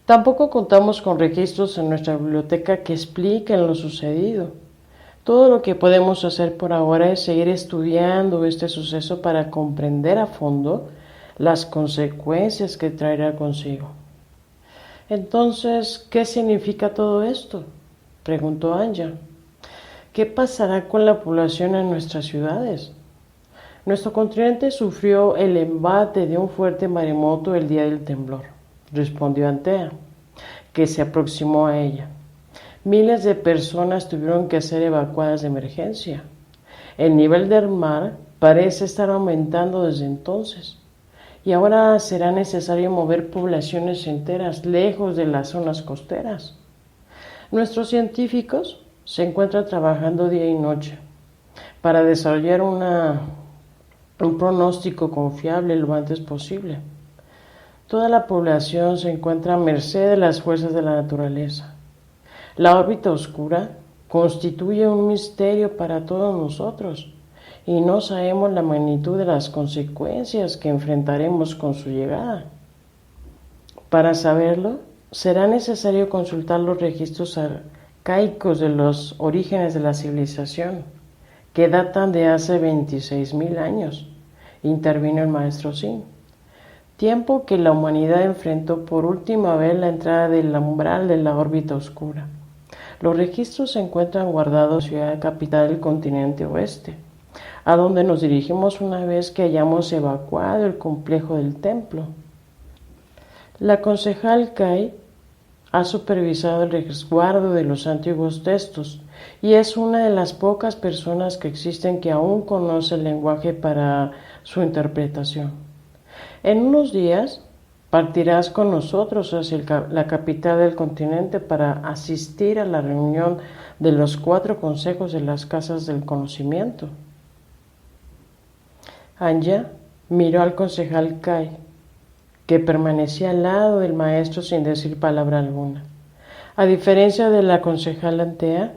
Tampoco contamos con registros en nuestra biblioteca que expliquen lo sucedido. Todo lo que podemos hacer por ahora es seguir estudiando este suceso para comprender a fondo las consecuencias que traerá consigo. Entonces, ¿qué significa todo esto?, preguntó Anja. ¿Qué pasará con la población en nuestras ciudades? Nuestro continente sufrió el embate de un fuerte maremoto el día del temblor, respondió Antea, que se aproximó a ella. Miles de personas tuvieron que ser evacuadas de emergencia. El nivel del mar parece estar aumentando desde entonces, y ahora será necesario mover poblaciones enteras lejos de las zonas costeras. Nuestros científicos se encuentran trabajando día y noche para desarrollar un pronóstico confiable lo antes posible. Toda la población se encuentra a merced de las fuerzas de la naturaleza. La órbita oscura constituye un misterio para todos nosotros y no sabemos la magnitud de las consecuencias que enfrentaremos con su llegada. Para saberlo, será necesario consultar los registros arcaicos de los orígenes de la civilización, que datan de hace 26.000 años, intervino el maestro Sin, tiempo que la humanidad enfrentó por última vez la entrada del umbral de la órbita oscura. Los registros se encuentran guardados en la ciudad capital del continente oeste, a donde nos dirigimos una vez que hayamos evacuado el complejo del templo. La concejal Kai ha supervisado el resguardo de los antiguos textos y es una de las pocas personas que existen que aún conoce el lenguaje para su interpretación. En unos días partirás con nosotros hacia la capital del continente para asistir a la reunión de los 4 consejos de las casas del conocimiento. Anja miró al concejal Kai, que permanecía al lado del maestro sin decir palabra alguna. A diferencia de la concejal Antea,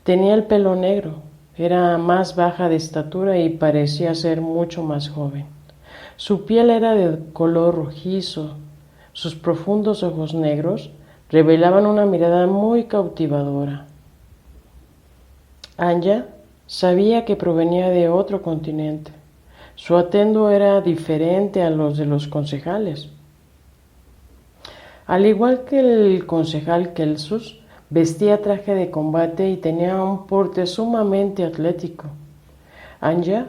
tenía el pelo negro, era más baja de estatura y parecía ser mucho más joven. Su piel era de color rojizo, sus profundos ojos negros revelaban una mirada muy cautivadora. Anja sabía que provenía de otro continente. Su atuendo era diferente a los de los concejales. Al igual que el concejal Kelsus, vestía traje de combate y tenía un porte sumamente atlético. Anja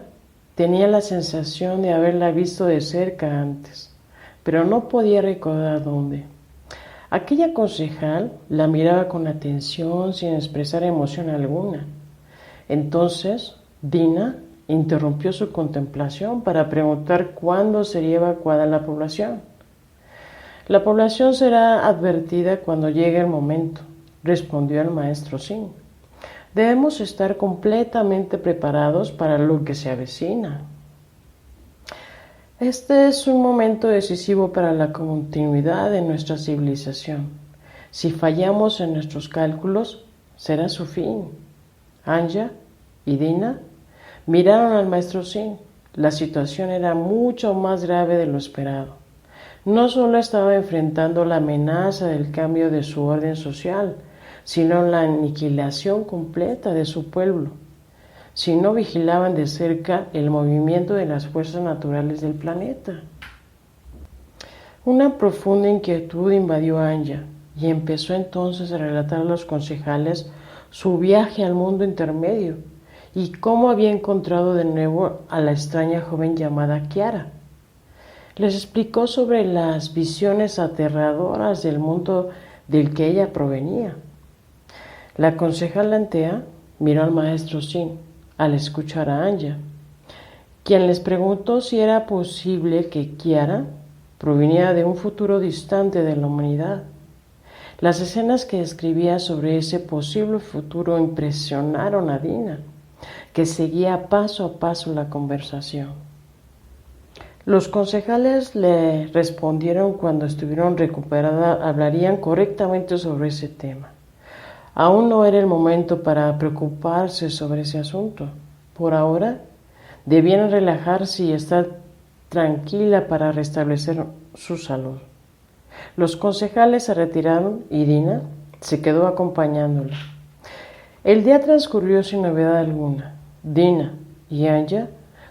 tenía la sensación de haberla visto de cerca antes, pero no podía recordar dónde. Aquella concejal la miraba con atención sin expresar emoción alguna. Entonces, Dina interrumpió su contemplación para preguntar cuándo sería evacuada la población. La población será advertida cuando llegue el momento, respondió el maestro Sin. Debemos estar completamente preparados para lo que se avecina. Este es un momento decisivo para la continuidad de nuestra civilización. Si fallamos en nuestros cálculos, será su fin. Anja y Dina miraron al maestro Sin. La situación era mucho más grave de lo esperado. No solo estaba enfrentando la amenaza del cambio de su orden social, sino la aniquilación completa de su pueblo, si no vigilaban de cerca el movimiento de las fuerzas naturales del planeta. Una profunda inquietud invadió a Anja y empezó entonces a relatar a los concejales su viaje al mundo intermedio y cómo había encontrado de nuevo a la extraña joven llamada Kiara. Les explicó sobre las visiones aterradoras del mundo del que ella provenía. La concejal Antea miró al maestro Sin al escuchar a Anja, quien les preguntó si era posible que Kiara proviniera de un futuro distante de la humanidad. Las escenas que escribía sobre ese posible futuro impresionaron a Dina, que seguía paso a paso la conversación. Los concejales le respondieron cuando estuvieron recuperadas hablarían correctamente sobre ese tema. Aún no era el momento para preocuparse sobre ese asunto. Por ahora, debían relajarse y estar tranquila para restablecer su salud. Los concejales se retiraron y Dina se quedó acompañándola. El día transcurrió sin novedad alguna. Dina y Anja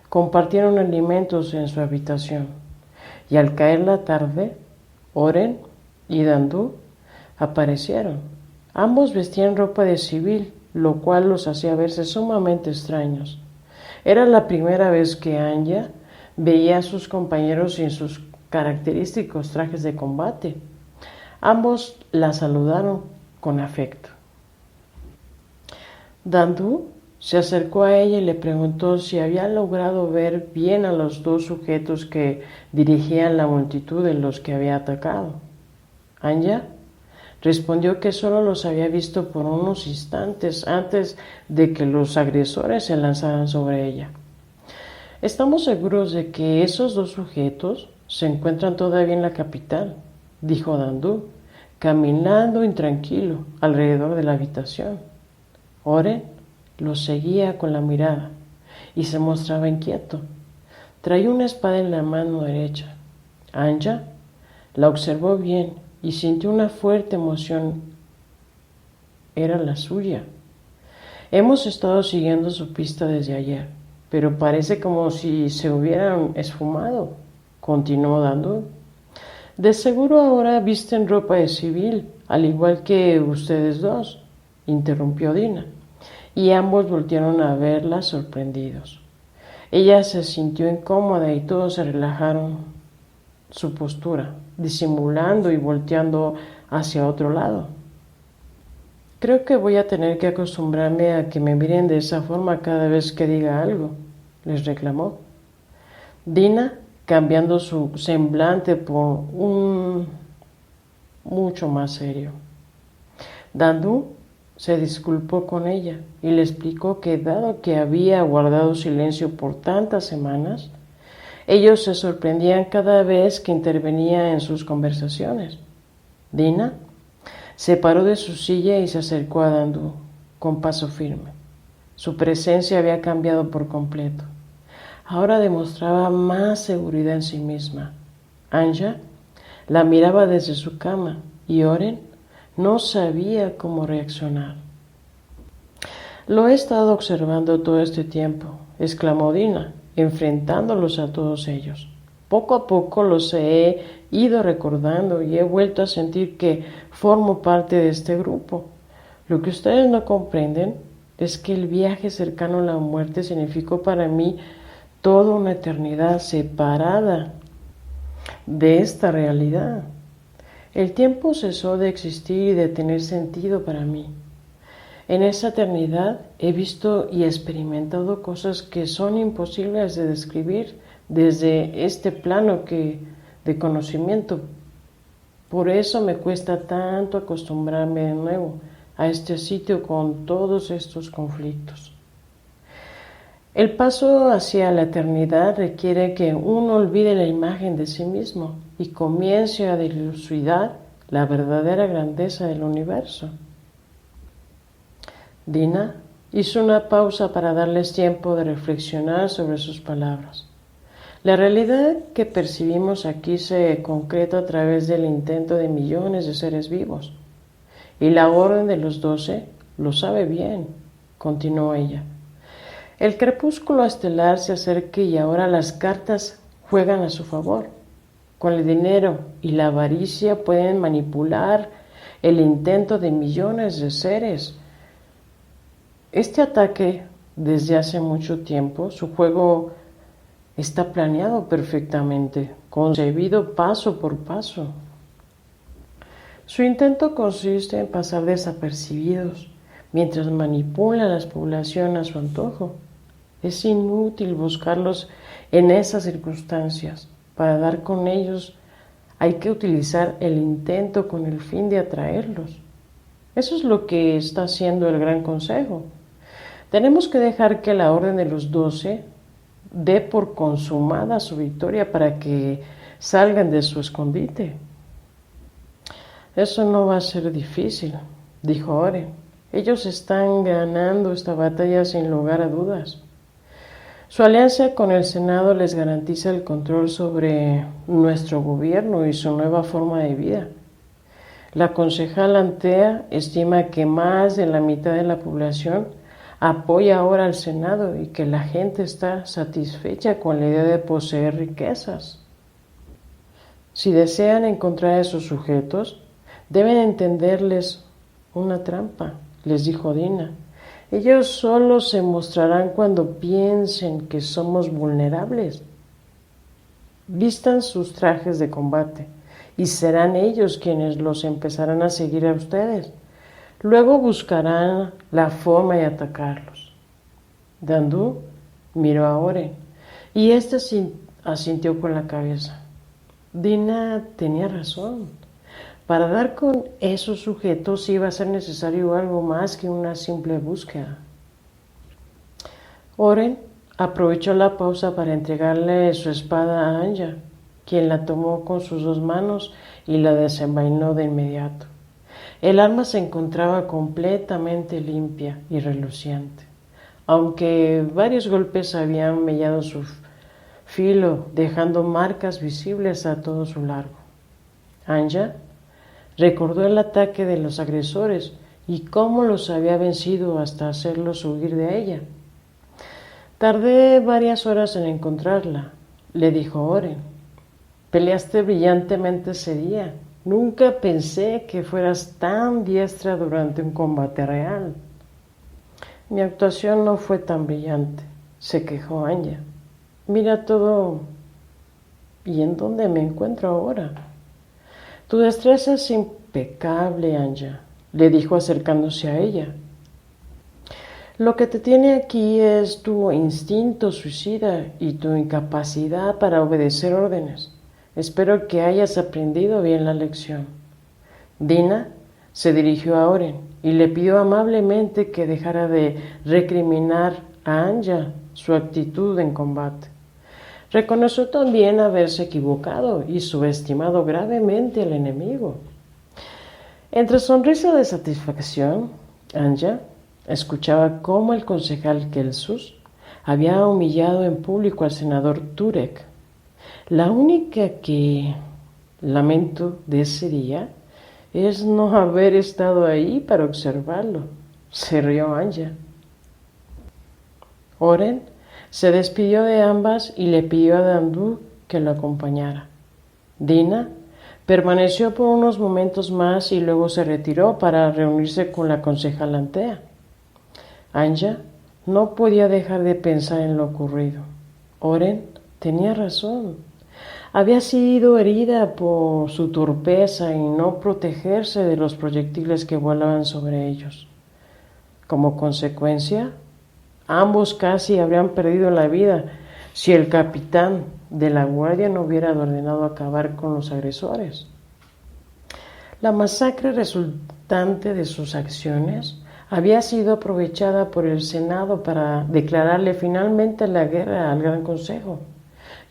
compartieron alimentos en su habitación y al caer la tarde, Oren y Dandu aparecieron. Ambos vestían ropa de civil, lo cual los hacía verse sumamente extraños. Era la primera vez que Anja veía a sus compañeros sin sus característicos trajes de combate. Ambos la saludaron con afecto. Dandu se acercó a ella y le preguntó si había logrado ver bien a los dos sujetos que dirigían la multitud de los que había atacado. Anja respondió que solo los había visto por unos instantes antes de que los agresores se lanzaran sobre ella. Estamos seguros de que esos dos sujetos se encuentran todavía en la capital, dijo Dandu, caminando intranquilo alrededor de la habitación. Oren lo seguía con la mirada y se mostraba inquieto. Traía una espada en la mano derecha. Anja la observó bien y sintió una fuerte emoción. Era la suya. Hemos estado siguiendo su pista desde ayer, pero parece como si se hubieran esfumado, continuó Dandu. De seguro ahora visten ropa de civil, al igual que ustedes dos, interrumpió Dina, y ambos voltearon a verla sorprendidos. Ella se sintió incómoda y todos se relajaron su postura, disimulando y volteando hacia otro lado. Creo que voy a tener que acostumbrarme a que me miren de esa forma cada vez que diga algo, les reclamó. Dina, cambiando su semblante por un mucho más serio. Dandu se disculpó con ella y le explicó que dado que había guardado silencio por tantas semanas, ellos se sorprendían cada vez que intervenía en sus conversaciones. Dina se paró de su silla y se acercó a Dandu con paso firme. Su presencia había cambiado por completo. Ahora demostraba más seguridad en sí misma. Anja la miraba desde su cama y Oren no sabía cómo reaccionar. Lo he estado observando todo este tiempo, exclamó Dina, enfrentándolos a todos ellos. Poco a poco los he ido recordando y he vuelto a sentir que formo parte de este grupo. Lo que ustedes no comprenden es que el viaje cercano a la muerte significó para mí toda una eternidad separada de esta realidad. El tiempo cesó de existir y de tener sentido para mí. En esa eternidad he visto y experimentado cosas que son imposibles de describir desde este plano de conocimiento. Por eso me cuesta tanto acostumbrarme de nuevo a este sitio con todos estos conflictos. El paso hacia la eternidad requiere que uno olvide la imagen de sí mismo y comience a dilucidar la verdadera grandeza del universo. Dina hizo una pausa para darles tiempo de reflexionar sobre sus palabras. La realidad que percibimos aquí se concreta a través del intento de millones de seres vivos. Y la Orden de los 12 lo sabe bien, continuó ella. El crepúsculo estelar se acerca y ahora las cartas juegan a su favor. Con el dinero y la avaricia pueden manipular el intento de millones de seres. Este ataque, desde hace mucho tiempo, su juego está planeado perfectamente, concebido paso por paso. Su intento consiste en pasar desapercibidos mientras manipula a las poblaciones a su antojo. Es inútil buscarlos en esas circunstancias. Para dar con ellos hay que utilizar el intento con el fin de atraerlos. Eso es lo que está haciendo el Gran Consejo. Tenemos que dejar que la Orden de los 12 dé por consumada su victoria para que salgan de su escondite. Eso no va a ser difícil, dijo Oren. Ellos están ganando esta batalla sin lugar a dudas. Su alianza con el Senado les garantiza el control sobre nuestro gobierno y su nueva forma de vida. La concejal Antea estima que más de la mitad de la población apoya ahora al Senado y que la gente está satisfecha con la idea de poseer riquezas. Si desean encontrar a esos sujetos, deben entenderles una trampa, les dijo Dina. Ellos solo se mostrarán cuando piensen que somos vulnerables. Vistan sus trajes de combate y serán ellos quienes los empezarán a seguir a ustedes. Luego buscarán la forma de atacarlos. Dandú miró a Oren y éste asintió con la cabeza. Dina tenía razón. Para dar con esos sujetos iba a ser necesario algo más que una simple búsqueda. Oren aprovechó la pausa para entregarle su espada a Anja, quien la tomó con sus dos manos y la desenvainó de inmediato. El arma se encontraba completamente limpia y reluciente, aunque varios golpes habían mellado su filo, dejando marcas visibles a todo su largo. Anja recordó el ataque de los agresores y cómo los había vencido hasta hacerlos huir de ella. Tardé varias horas en encontrarla, le dijo Oren. Peleaste brillantemente ese día. Nunca pensé que fueras tan diestra durante un combate real. Mi actuación no fue tan brillante, se quejó Anja. Mira todo. ¿Y en dónde me encuentro ahora? Tu destreza es impecable, Anja, le dijo acercándose a ella. Lo que te tiene aquí es tu instinto suicida y tu incapacidad para obedecer órdenes. Espero que hayas aprendido bien la lección. Dina se dirigió a Oren y le pidió amablemente que dejara de recriminar a Anja su actitud en combate. Reconoció también haberse equivocado y subestimado gravemente al enemigo. Entre sonrisa de satisfacción, Anja escuchaba cómo el concejal Kelsus había humillado en público al senador Turek. La única que lamento de ese día es no haber estado ahí para observarlo, se rió Anja. Oren se despidió de ambas y le pidió a Dandú que lo acompañara. Dina permaneció por unos momentos más y luego se retiró para reunirse con la concejal Antea. Anja no podía dejar de pensar en lo ocurrido. Oren tenía razón. Había sido herida por su torpeza y no protegerse de los proyectiles que volaban sobre ellos. Como consecuencia, ambos casi habrían perdido la vida si el capitán de la guardia no hubiera ordenado acabar con los agresores. La masacre resultante de sus acciones había sido aprovechada por el Senado para declararle finalmente la guerra al Gran Consejo,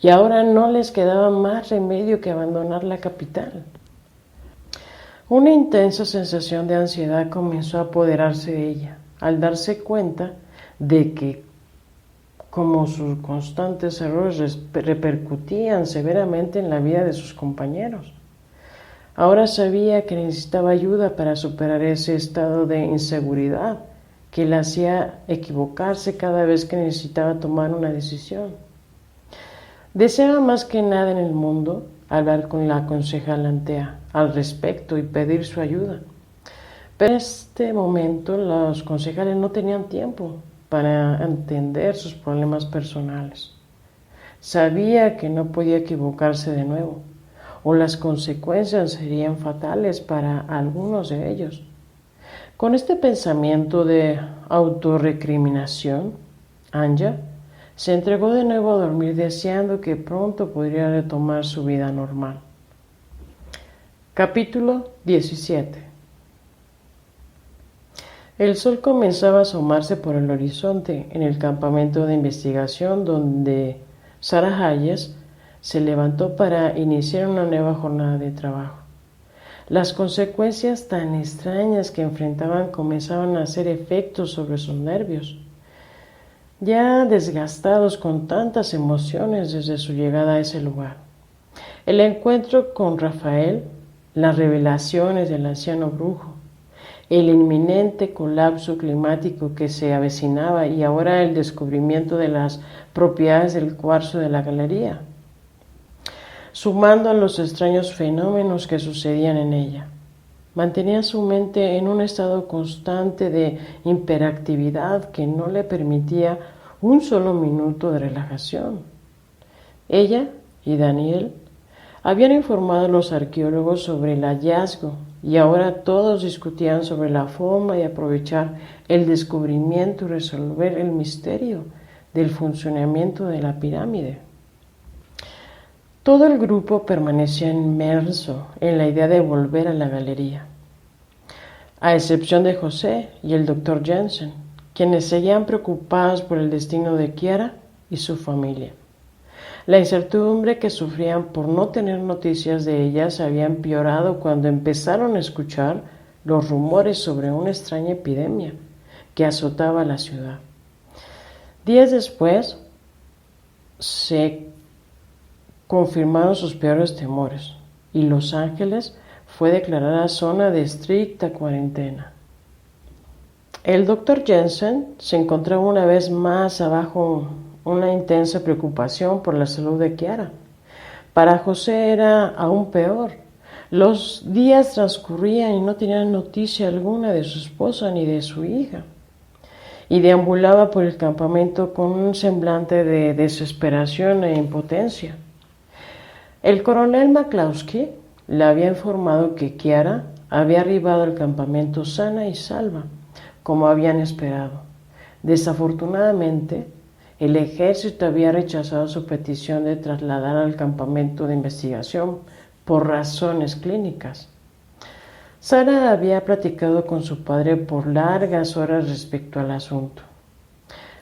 y ahora no les quedaba más remedio que abandonar la capital. Una intensa sensación de ansiedad comenzó a apoderarse de ella, al darse cuenta de que, como sus constantes errores repercutían severamente en la vida de sus compañeros. Ahora sabía que necesitaba ayuda para superar ese estado de inseguridad que la hacía equivocarse cada vez que necesitaba tomar una decisión. Deseaba más que nada en el mundo hablar con la concejal Antea al respecto y pedir su ayuda. Pero en este momento los concejales no tenían tiempo para entender sus problemas personales. Sabía que no podía equivocarse de nuevo, o las consecuencias serían fatales para algunos de ellos. Con este pensamiento de autorrecriminación, Anja se entregó de nuevo a dormir deseando que pronto podría retomar su vida normal. Capítulo 17. El sol comenzaba a asomarse por el horizonte en el campamento de investigación donde Sarah Hayes se levantó para iniciar una nueva jornada de trabajo. Las consecuencias tan extrañas que enfrentaban comenzaban a hacer efectos sobre sus nervios. ya desgastados con tantas emociones desde su llegada a ese lugar. El encuentro con Rafael, las revelaciones del anciano brujo, el inminente colapso climático que se avecinaba y ahora el descubrimiento de las propiedades del cuarzo de la galería, sumando a los extraños fenómenos que sucedían en ella. Mantenía su mente en un estado constante de hiperactividad que no le permitía un solo minuto de relajación. Ella y Daniel habían informado a los arqueólogos sobre el hallazgo y ahora todos discutían sobre la forma de aprovechar el descubrimiento y resolver el misterio del funcionamiento de la pirámide. Todo el grupo permanecía inmerso en la idea de volver a la galería, a excepción de José y el doctor Jensen, quienes seguían preocupados por el destino de Kiara y su familia. La incertidumbre que sufrían por no tener noticias de ella se había empeorado cuando empezaron a escuchar los rumores sobre una extraña epidemia que azotaba la ciudad. Días después se confirmaron sus peores temores y Los Ángeles fue declarada zona de estricta cuarentena. El doctor Jensen se encontraba una vez más bajo una intensa preocupación por la salud de Kiara. Para José era aún peor. Los días transcurrían y no tenían noticia alguna de su esposa ni de su hija. Y deambulaba por el campamento con un semblante de desesperación e impotencia. El coronel McCloskey le había informado que Kiara había arribado al campamento sana y salva, como habían esperado. Desafortunadamente, el ejército había rechazado su petición de trasladar al campamento de investigación por razones clínicas. Sara había platicado con su padre por largas horas respecto al asunto.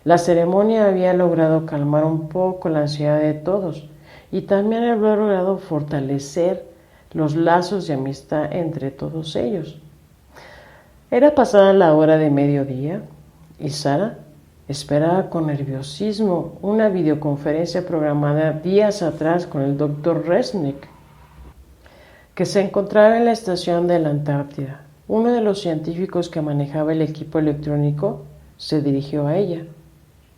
La ceremonia había logrado calmar un poco la ansiedad de todos y también había logrado fortalecer los lazos de amistad entre todos ellos. Era pasada la hora de mediodía y Sara esperaba con nerviosismo una videoconferencia programada días atrás con el doctor Resnick, que se encontraba en la estación de la Antártida. Uno de los científicos que manejaba el equipo electrónico se dirigió a ella.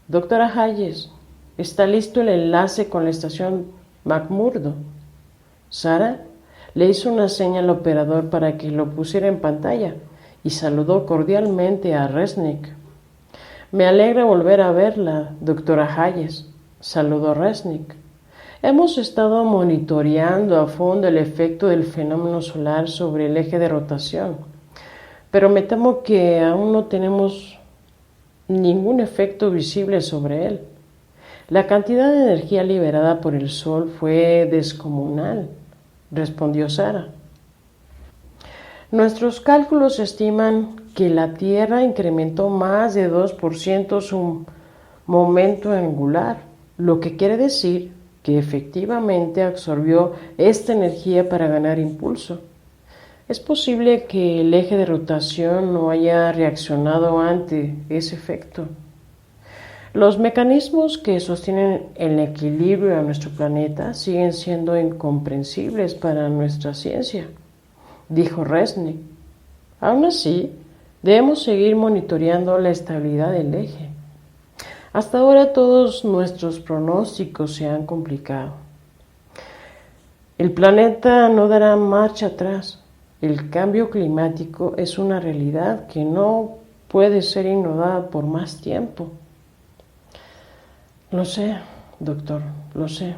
Doctora Hayes, ¿está listo el enlace con la estación McMurdo? Sara le hizo una seña al operador para que lo pusiera en pantalla y saludó cordialmente a Resnick. Me alegra volver a verla, doctora Hayes, saludó Resnick. Hemos estado monitoreando a fondo el efecto del fenómeno solar sobre el eje de rotación, pero me temo que aún no tenemos ningún efecto visible sobre él. La cantidad de energía liberada por el Sol fue descomunal, respondió Sara. Nuestros cálculos estiman que la Tierra incrementó más de 2% su momento angular, lo que quiere decir que efectivamente absorbió esta energía para ganar impulso. Es posible que el eje de rotación no haya reaccionado ante ese efecto. Los mecanismos que sostienen el equilibrio de nuestro planeta siguen siendo incomprensibles para nuestra ciencia, dijo Resnick. Aún así, debemos seguir monitoreando la estabilidad del eje. Hasta ahora todos nuestros pronósticos se han complicado. El planeta no dará marcha atrás. El cambio climático es una realidad que no puede ser ignorada por más tiempo. Lo sé, doctor, lo sé.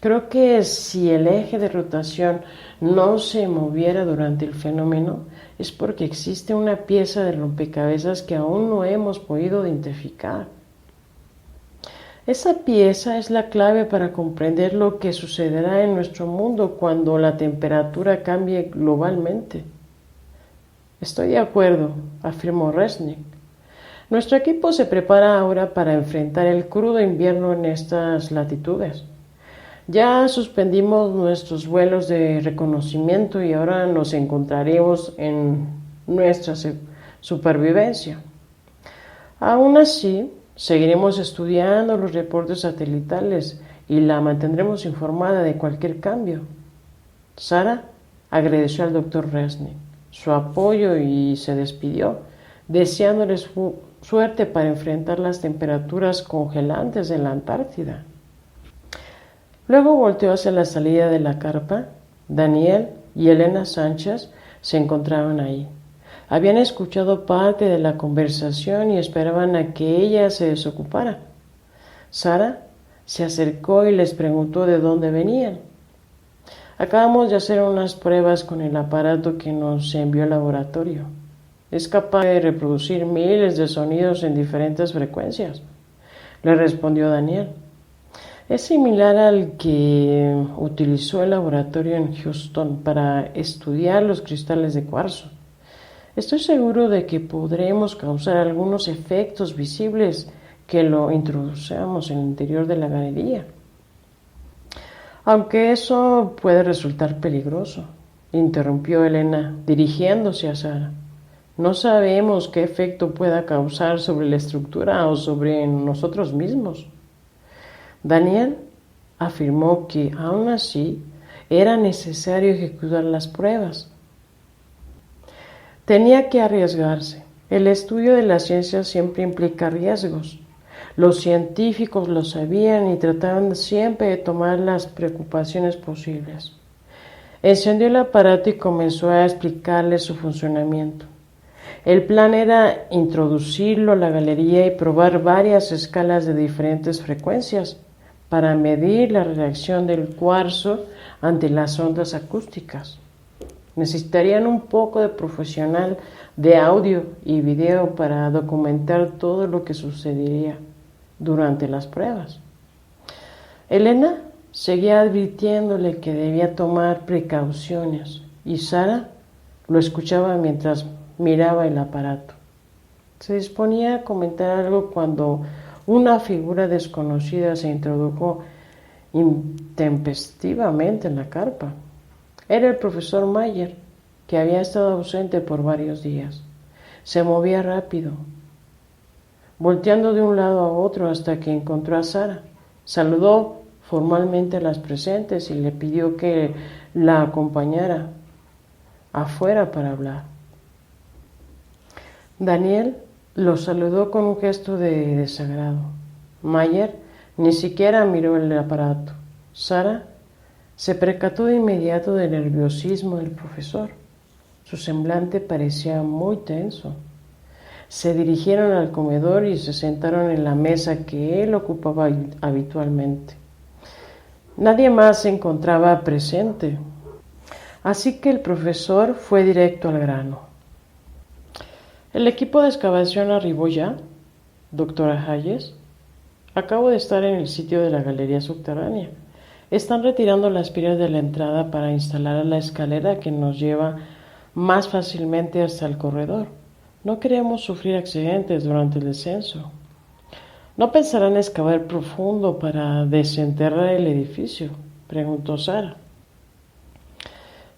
Creo que si el eje de rotación no se moviera durante el fenómeno, es porque existe una pieza de rompecabezas que aún no hemos podido identificar. Esa pieza es la clave para comprender lo que sucederá en nuestro mundo cuando la temperatura cambie globalmente. Estoy de acuerdo, afirmó Resnick. Nuestro equipo se prepara ahora para enfrentar el crudo invierno en estas latitudes. Ya suspendimos nuestros vuelos de reconocimiento y ahora nos encontraremos en nuestra supervivencia. Aún así, Seguiremos estudiando los reportes satelitales y la mantendremos informada de cualquier cambio. Sara agradeció al doctor Resnick su apoyo y se despidió, deseándole suerte para enfrentar las temperaturas congelantes en la Antártida. Luego volteó hacia la salida de la carpa. Daniel y Elena Sánchez se encontraban ahí. Habían escuchado parte de la conversación y esperaban a que ella se desocupara. Sara se acercó y les preguntó de dónde venían. Acabamos de hacer unas pruebas con el aparato que nos envió el laboratorio. Es capaz de reproducir miles de sonidos en diferentes frecuencias, le respondió Daniel. Es similar al que utilizó el laboratorio en Houston para estudiar los cristales de cuarzo. Estoy seguro de que podremos causar algunos efectos visibles que lo introduzcamos en el interior de la galería. Aunque eso puede resultar peligroso, interrumpió Elena, dirigiéndose a Sara. No sabemos qué efecto pueda causar sobre la estructura o sobre nosotros mismos. Daniel afirmó que, aun así, era necesario ejecutar las pruebas. Tenía que arriesgarse. El estudio de la ciencia siempre implica riesgos. Los científicos lo sabían y trataban siempre de tomar las precauciones posibles. Encendió el aparato y comenzó a explicarle su funcionamiento. El plan era introducirlo a la galería y probar varias escalas de diferentes frecuencias para medir la reacción del cuarzo ante las ondas acústicas. Necesitarían un poco de profesional de audio y video para documentar todo lo que sucedería durante las pruebas. Elena seguía advirtiéndole que debía tomar precauciones y Sara lo escuchaba mientras miraba el aparato. Se disponía a comentar algo cuando una figura desconocida se introdujo intempestivamente en la carpa. Era el profesor Mayer, que había estado ausente por varios días. Se movía rápido, volteando de un lado a otro hasta que encontró a Sara. Saludó formalmente a las presentes y le pidió que la acompañara afuera para hablar. Daniel lo saludó con un gesto de desagrado. Mayer ni siquiera miró el aparato. Sara se percató de inmediato del nerviosismo del profesor. Su semblante parecía muy tenso. Se dirigieron al comedor y se sentaron en la mesa que él ocupaba habitualmente. Nadie más se encontraba presente, así que el profesor fue directo al grano. ¿El equipo de excavación arribó ya, doctora Hayes? Acabo de estar en el sitio de la galería subterránea. Están retirando las piedras de la entrada para instalar la escalera que nos lleva más fácilmente hasta el corredor. No queremos sufrir accidentes durante el descenso. ¿No pensarán excavar profundo para desenterrar el edificio?, preguntó Sara.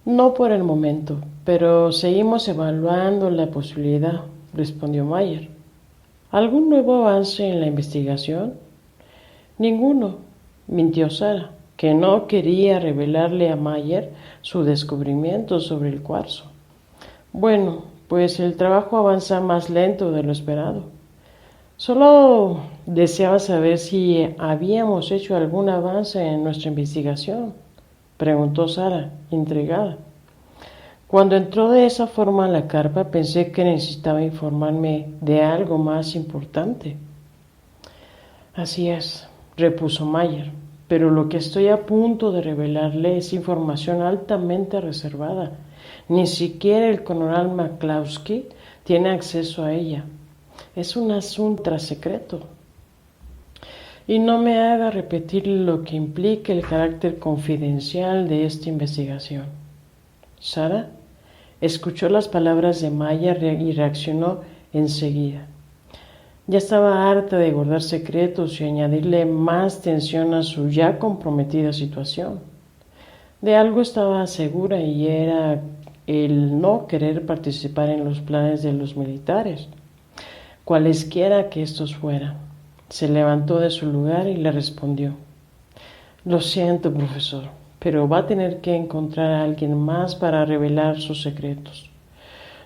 No por el momento, pero seguimos evaluando la posibilidad, respondió Mayer. ¿Algún nuevo avance en la investigación? Ninguno, mintió Sara, que no quería revelarle a Mayer su descubrimiento sobre el cuarzo. Bueno, pues el trabajo avanza más lento de lo esperado. Solo deseaba saber si habíamos hecho algún avance en nuestra investigación, preguntó Sara, intrigada. Cuando entró de esa forma a la carpa pensé que necesitaba informarme de algo más importante. Así es, repuso Mayer, pero lo que estoy a punto de revelarle es información altamente reservada. Ni siquiera el coronel McCloskey tiene acceso a ella. Es un asunto secreto. Y no me haga repetir lo que implica el carácter confidencial de esta investigación. Sara escuchó las palabras de Mayer y reaccionó enseguida. Ya estaba harta de guardar secretos y añadirle más tensión a su ya comprometida situación. De algo estaba segura y era el no querer participar en los planes de los militares, cualesquiera que estos fueran. Se levantó de su lugar y le respondió: Lo siento, profesor, pero va a tener que encontrar a alguien más para revelar sus secretos.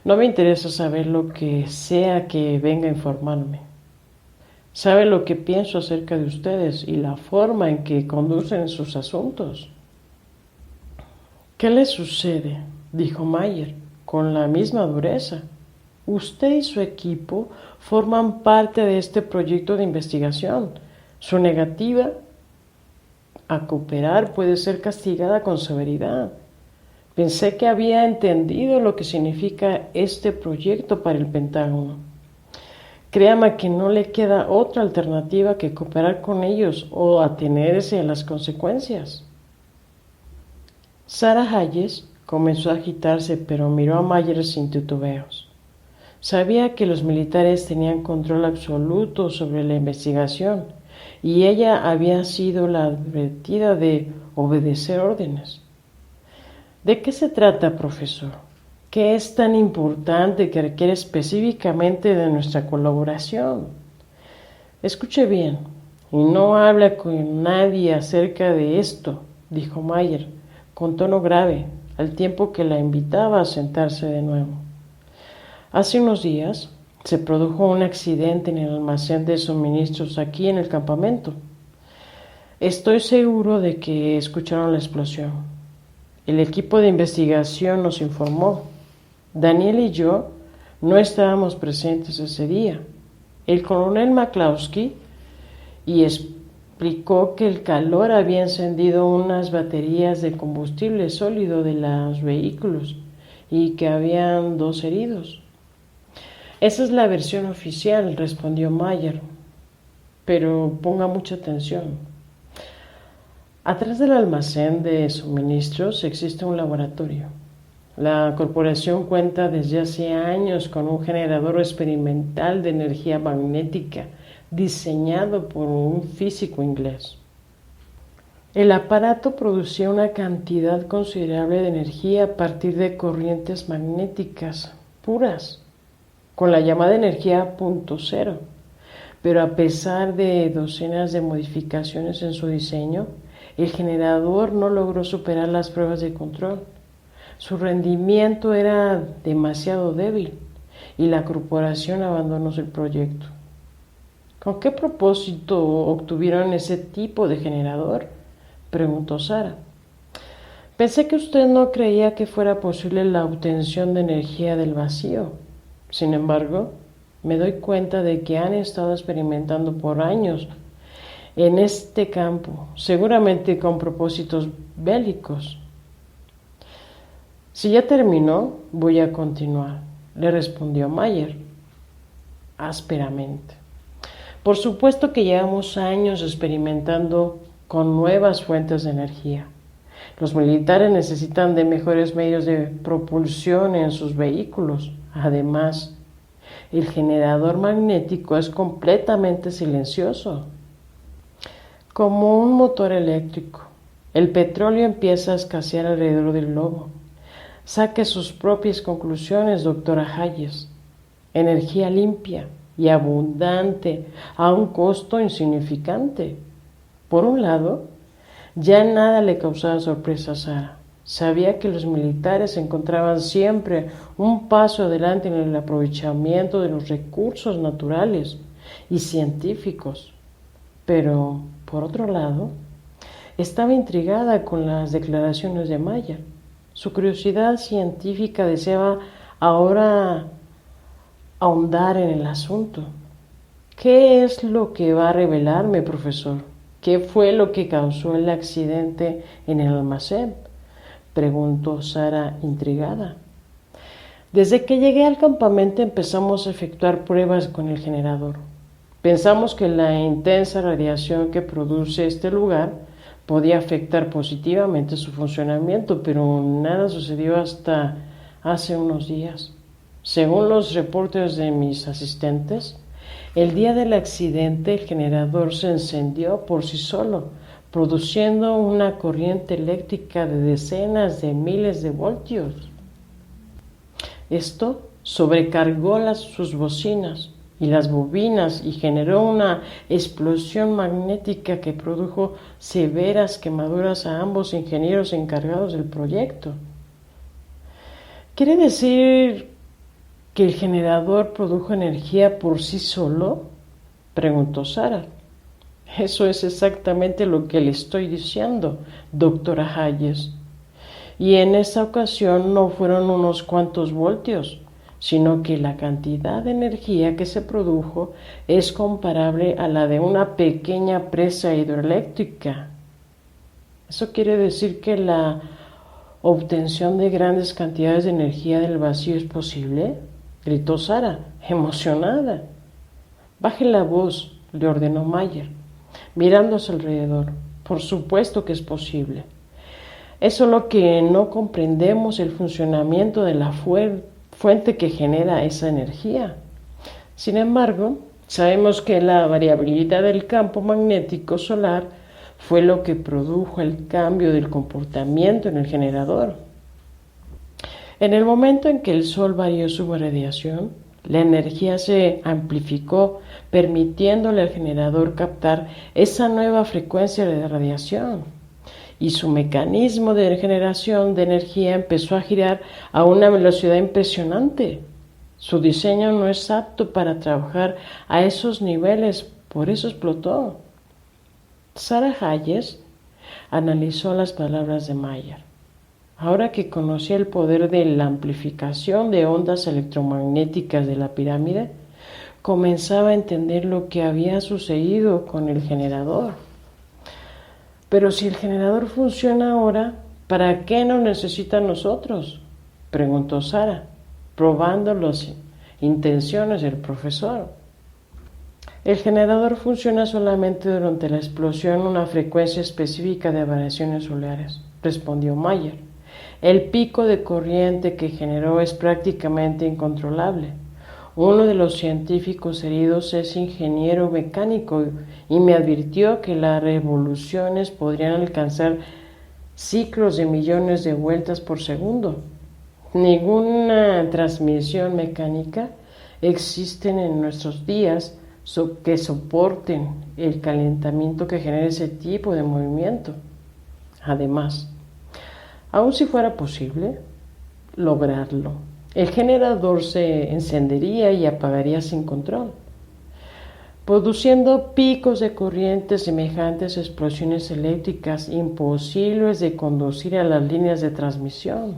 No me interesa saber lo que sea que venga a informarme. Sabe lo que pienso acerca de ustedes y la forma en que conducen sus asuntos. ¿Qué le sucede?, dijo Mayer, con la misma dureza. Usted y su equipo forman parte de este proyecto de investigación. Su negativa a cooperar puede ser castigada con severidad. Pensé que había entendido lo que significa este proyecto para el Pentágono. Créame que no le queda otra alternativa que cooperar con ellos o atenerse a las consecuencias. Sarah Hayes comenzó a agitarse, pero miró a Mayer sin titubeos. Sabía que los militares tenían control absoluto sobre la investigación y ella había sido la advertida de obedecer órdenes. ¿De qué se trata, profesor? ¿Qué es tan importante que requiere específicamente de nuestra colaboración? Escuche bien y no hable con nadie acerca de esto, dijo Mayer, con tono grave, al tiempo que la invitaba a sentarse de nuevo. Hace unos días se produjo un accidente en el almacén de suministros aquí en el campamento. Estoy seguro de que escucharon la explosión. El equipo de investigación nos informó. Daniel y yo no estábamos presentes ese día. El coronel McCloskey explicó que el calor había encendido unas baterías de combustible sólido de los vehículos y que habían 2 heridos. Esa es la versión oficial, respondió Mayer, pero ponga mucha atención. Atrás del almacén de suministros existe un laboratorio. La corporación cuenta desde hace años con un generador experimental de energía magnética diseñado por un físico inglés. El aparato producía una cantidad considerable de energía a partir de corrientes magnéticas puras, con la llamada energía punto cero. Pero a pesar de docenas de modificaciones en su diseño, el generador no logró superar las pruebas de control. Su rendimiento era demasiado débil y la corporación abandonó el proyecto. ¿Con qué propósito obtuvieron ese tipo de generador?, preguntó Sarah. Pensé que usted no creía que fuera posible la obtención de energía del vacío. Sin embargo, me doy cuenta de que han estado experimentando por años en este campo, seguramente con propósitos bélicos. Si ya terminó, voy a continuar, le respondió Mayer ásperamente. Por supuesto que llevamos años experimentando con nuevas fuentes de energía. Los militares necesitan de mejores medios de propulsión en sus vehículos. Además, el generador magnético es completamente silencioso, como un motor eléctrico. El petróleo empieza a escasear alrededor del globo. Saque sus propias conclusiones, doctora Hayes. Energía limpia y abundante a un costo insignificante. Por un lado, ya nada le causaba sorpresa a Sarah. Sabía que los militares se encontraban siempre un paso adelante en el aprovechamiento de los recursos naturales y científicos. Pero, por otro lado, estaba intrigada con las declaraciones de Mayer. Su curiosidad científica deseaba ahora ahondar en el asunto. ¿Qué es lo que va a revelarme, profesor? ¿Qué fue lo que causó el accidente en el almacén?, preguntó Sarah intrigada. Desde que llegué al campamento empezamos a efectuar pruebas con el generador. Pensamos que la intensa radiación que produce este lugar podía afectar positivamente su funcionamiento, pero nada sucedió hasta hace unos días. Según los reportes de mis asistentes, el día del accidente el generador se encendió por sí solo, produciendo una corriente eléctrica de decenas de miles de voltios. Esto sobrecargó sus bocinas y las bobinas y generó una explosión magnética que produjo severas quemaduras a ambos ingenieros encargados del proyecto. ¿Quiere decir que el generador produjo energía por sí solo?, preguntó Sara. Eso es exactamente lo que le estoy diciendo, doctora Hayes. Y en esta ocasión no fueron unos cuantos voltios, sino que la cantidad de energía que se produjo es comparable a la de una pequeña presa hidroeléctrica. Eso quiere decir que la obtención de grandes cantidades de energía del vacío es posible, gritó Sara, emocionada. Baje la voz, le ordenó Mayer, mirando a su alrededor. Por supuesto que es posible. Es solo que no comprendemos el funcionamiento de la fuente que genera esa energía. Sin embargo, sabemos que la variabilidad del campo magnético solar fue lo que produjo el cambio del comportamiento en el generador. En el momento en que el Sol varió su radiación, la energía se amplificó, permitiéndole al generador captar esa nueva frecuencia de radiación. Y su mecanismo de generación de energía empezó a girar a una velocidad impresionante. Su diseño no es apto para trabajar a esos niveles, por eso explotó. Sara Hayes analizó las palabras de Mayer. Ahora que conocía el poder de la amplificación de ondas electromagnéticas de la pirámide, comenzaba a entender lo que había sucedido con el generador. Pero si el generador funciona ahora, ¿para qué nos necesita a nosotros?, preguntó Sara, probando las intenciones del profesor. El generador funciona solamente durante la explosión a una frecuencia específica de variaciones solares, respondió Mayer. El pico de corriente que generó es prácticamente incontrolable. Uno de los científicos heridos es ingeniero mecánico y me advirtió que las revoluciones podrían alcanzar ciclos de millones de vueltas por segundo. Ninguna transmisión mecánica existe en nuestros días que soporten el calentamiento que genera ese tipo de movimiento. Además, aun si fuera posible lograrlo, el generador se encendería y apagaría sin control, produciendo picos de corriente semejantes a explosiones eléctricas imposibles de conducir a las líneas de transmisión.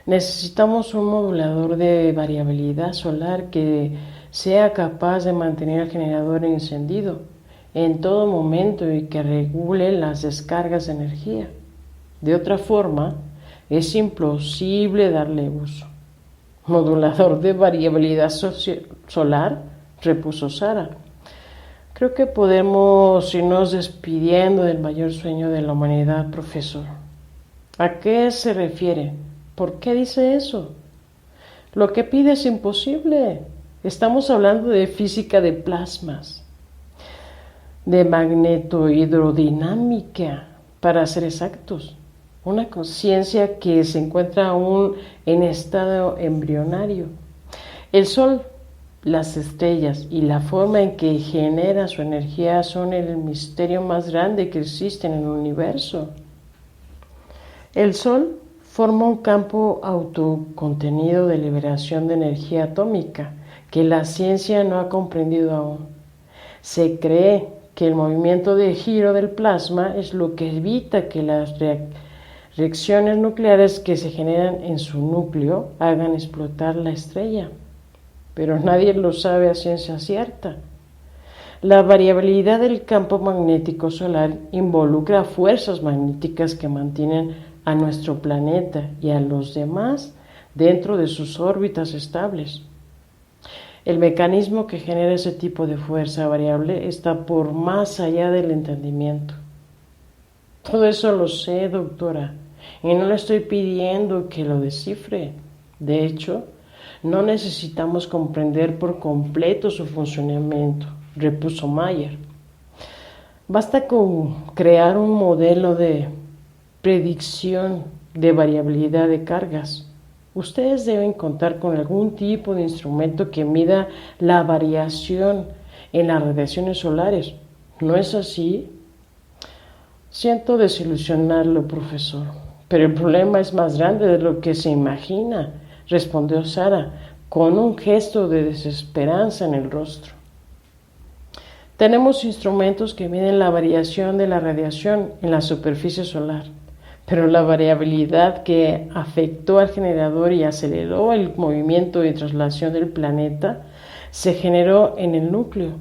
Necesitamos un modulador de variabilidad solar que sea capaz de mantener el generador encendido en todo momento y que regule las descargas de energía. De otra forma, es imposible darle uso. ¿Modulador de variabilidad solar?, repuso Sara. Creo que podemos irnos despidiendo del mayor sueño de la humanidad, profesor. ¿A qué se refiere? ¿Por qué dice eso? Lo que pide es imposible. Estamos hablando de física de plasmas, de magnetohidrodinámica, para ser exactos. Una conciencia que se encuentra aún en estado embrionario. El Sol, las estrellas y la forma en que genera su energía son el misterio más grande que existe en el universo. El Sol forma un campo autocontenido de liberación de energía atómica que la ciencia no ha comprendido aún. Se cree que el movimiento de giro del plasma es lo que evita que las reacciones nucleares que se generan en su núcleo hagan explotar la estrella, pero nadie lo sabe a ciencia cierta. La variabilidad del campo magnético solar involucra fuerzas magnéticas que mantienen a nuestro planeta y a los demás dentro de sus órbitas estables. El mecanismo que genera ese tipo de fuerza variable está por más allá del entendimiento. Todo eso lo sé, doctora, y no le estoy pidiendo que lo descifre. De hecho, no necesitamos comprender por completo su funcionamiento, repuso Mayer. Basta con crear un modelo de predicción de variabilidad de cargas. Ustedes deben contar con algún tipo de instrumento que mida la variación en las radiaciones solares. ¿No es así? Siento desilusionarlo, profesor, pero el problema es más grande de lo que se imagina, respondió Sara, con un gesto de desesperanza en el rostro. Tenemos instrumentos que miden la variación de la radiación en la superficie solar, pero la variabilidad que afectó al generador y aceleró el movimiento de traslación del planeta se generó en el núcleo.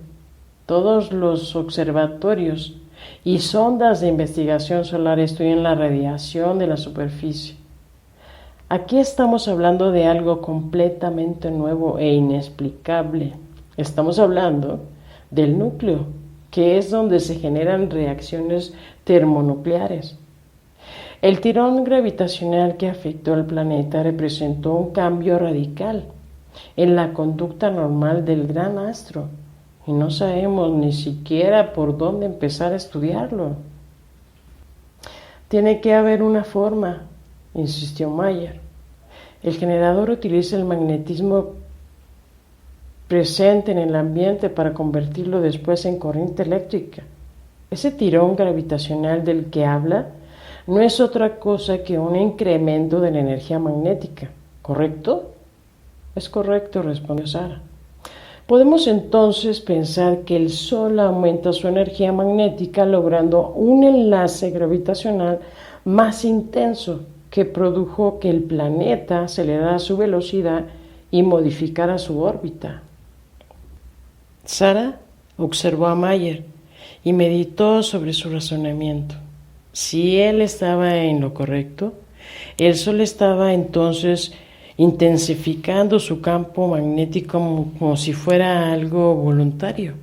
Todos los observatorios y sondas de investigación solar estudian la radiación de la superficie. Aquí estamos hablando de algo completamente nuevo e inexplicable. Estamos hablando del núcleo, que es donde se generan reacciones termonucleares. El tirón gravitacional que afectó al planeta representó un cambio radical en la conducta normal del gran astro, y no sabemos ni siquiera por dónde empezar a estudiarlo. Tiene que haber una forma, insistió Mayer. El generador utiliza el magnetismo presente en el ambiente para convertirlo después en corriente eléctrica. Ese tirón gravitacional del que habla no es otra cosa que un incremento de la energía magnética, ¿correcto? Es correcto, respondió Sara. Podemos entonces pensar que el Sol aumenta su energía magnética logrando un enlace gravitacional más intenso que produjo que el planeta acelerara su velocidad y modificara su órbita. Sara observó a Mayer y meditó sobre su razonamiento. Si él estaba en lo correcto, el Sol estaba entonces intensificando su campo magnético como si fuera algo voluntario.